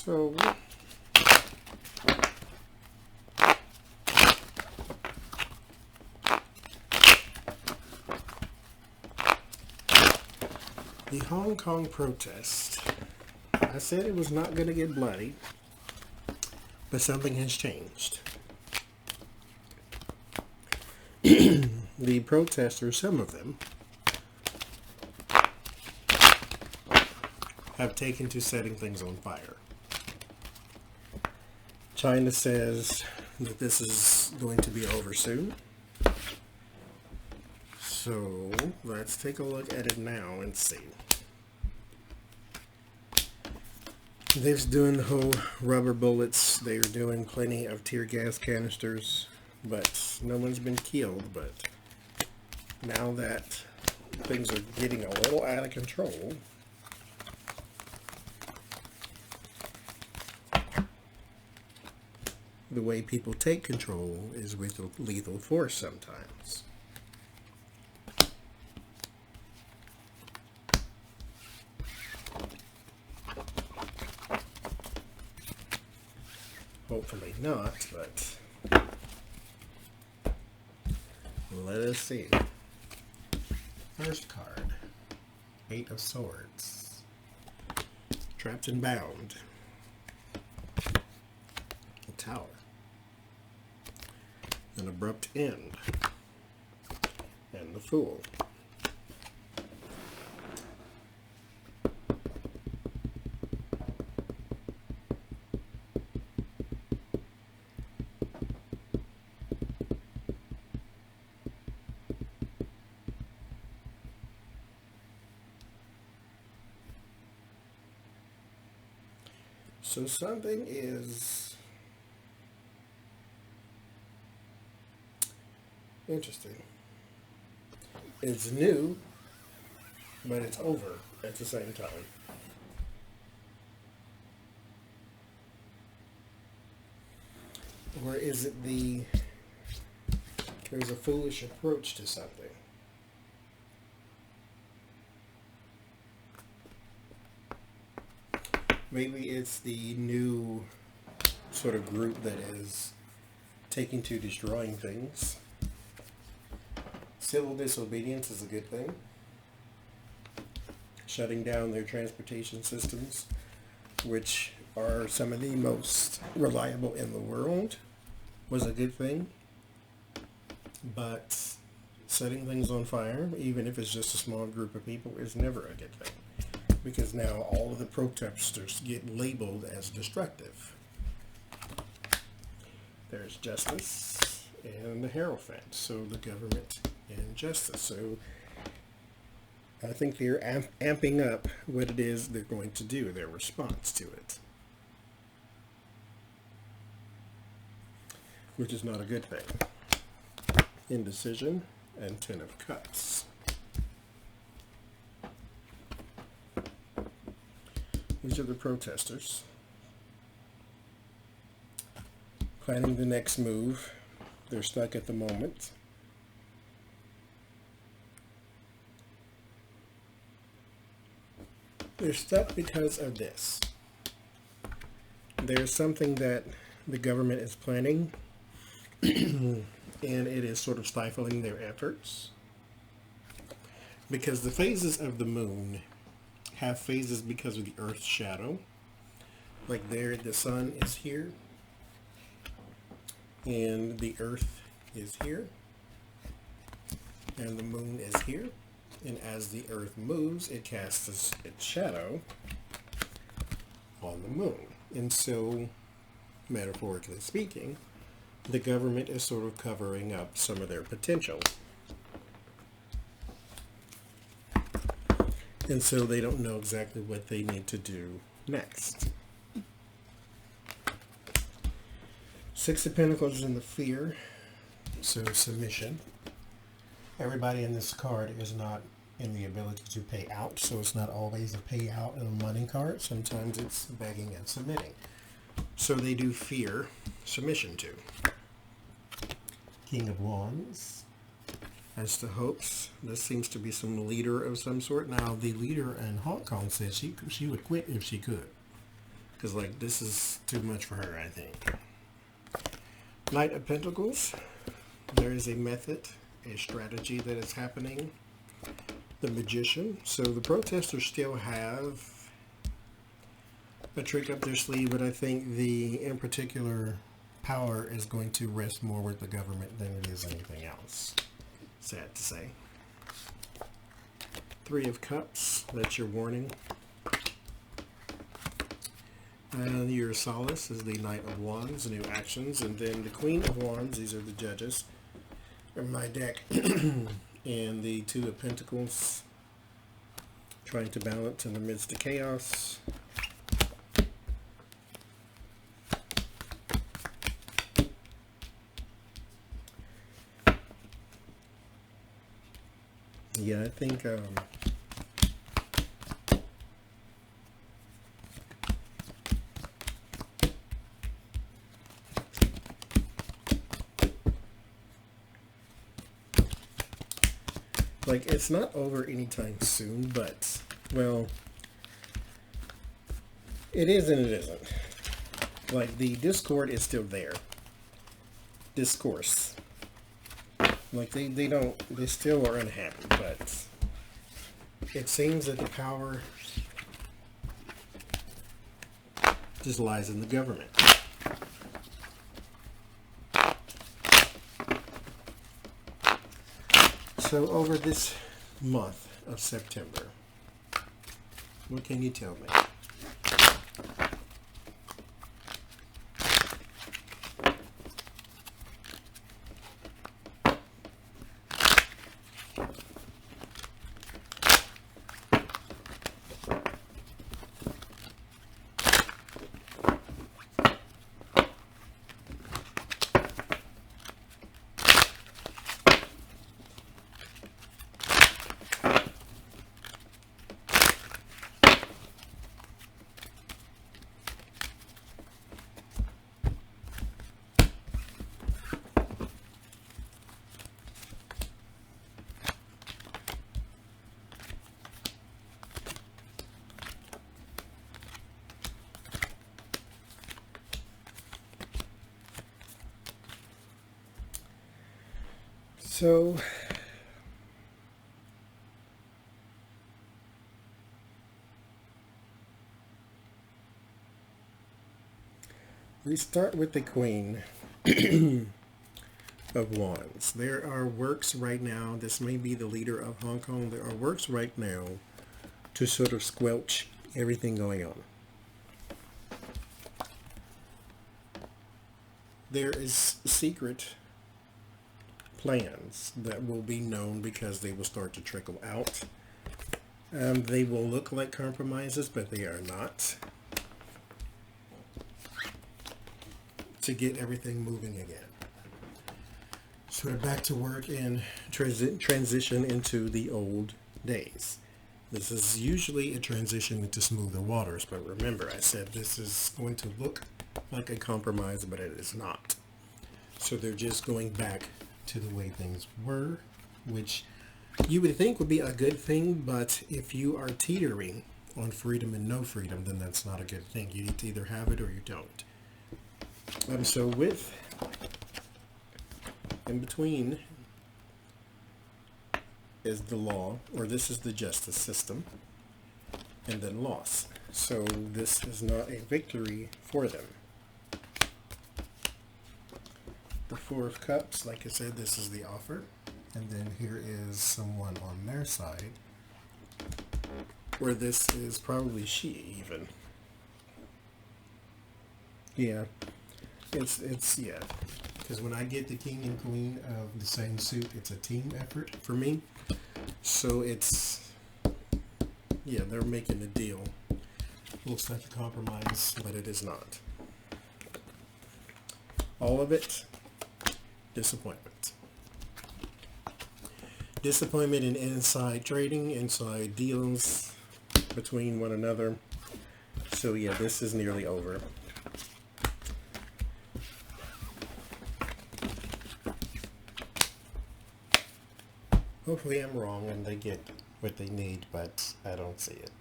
So the Hong Kong protest. I said it was not going to get bloody, but something has changed. The protesters, some of them, have taken to setting things on fire. China says that this is going to be over soon. So let's take a look at it now and see. They're doing the whole rubber bullets. They're doing plenty of tear gas canisters, but no one's been killed. But now that things are getting a little out of control, the way people take control is with lethal force sometimes. Hopefully not, but let us see. First card, 8 of Swords. Trapped and Bound. The Tower. An abrupt end. And the Fool. So something is interesting. It's new, but it's over at the same time. Or is it there's a foolish approach to something? Maybe it's the new sort of group that is taking to destroying things. Civil disobedience is a good thing. Shutting down their transportation systems, which are some of the most reliable in the world, was a good thing. But setting things on fire, even if it's just a small group of people, is never a good thing. Because now all of the protesters get labeled as destructive. There's justice and the Hierophant, so the government and justice. So I think they're amping up what it is they're going to do, their response to it. Which is not a good thing. Indecision and 10 of Cups. These are the protesters. Planning the next move. They're stuck at the moment. They're stuck because of this. There's something that the government is planning, and it is sort of stifling their efforts. Because the phases of the moon have phases because of the Earth's shadow. Like there, the sun is here, and the Earth is here, and the moon is here. And as the Earth moves, it casts its shadow on the moon. And so, metaphorically speaking, the government is sort of covering up some of their potential. And so they don't know exactly what they need to do next. 6 of Pentacles in the Fear, so submission. Everybody in this card is not in the ability to pay out, so it's not always a payout and a money card. Sometimes it's begging and submitting. So they do fear submission to. King of Wands. As to hopes, this seems to be some leader of some sort. Now, the leader in Hong Kong said she would quit if she could. Because, like, this is too much for her, I think. Knight of Pentacles. There is a method, a strategy that is happening. The Magician. So the protesters still have a trick up their sleeve, but I think in particular, power is going to rest more with the government than it is anything else. Sad to say. Three of Cups. That's your warning. And your solace is the Knight of Wands, new actions, and then the Queen of Wands, these are the judges in my deck, and the Two of Pentacles, trying to balance in the midst of chaos. Yeah, I think like, it's not over anytime soon, but, well, it is and it isn't. Like, the discord is still there. Discourse. Like, they still are unhappy, but it seems that the power just lies in the government. So over this month of September, what can you tell me? So, we start with the Queen of Wands. There are works right now, this may be the leader of Hong Kong, there are works right now to sort of squelch everything going on. There is secret plans that will be known because they will start to trickle out. They will look like compromises, but they are not. To get everything moving again. So we're back to work and transition into the old days. This is usually a transition into smoother waters, but remember I said this is going to look like a compromise, but it is not. So they're just going back to the way things were, which you would think would be a good thing, but if you are teetering on freedom and no freedom, then that's not a good thing. You need to either have it or you don't. So with, in between is the law, or this is the justice system, and then loss. So this is not a victory for them. The Four of Cups, like I said, this is the offer. And then here is someone on their side, where this is probably she even. Yeah. It's yeah. Because when I get the King and Queen of the same suit, it's a team effort for me. So it's, yeah, they're making a deal. Looks like a compromise, but it is not. All of it, disappointment. Disappointment in inside trading, inside deals between one another. So yeah, this is nearly over. Hopefully I'm wrong and they get what they need, but I don't see it.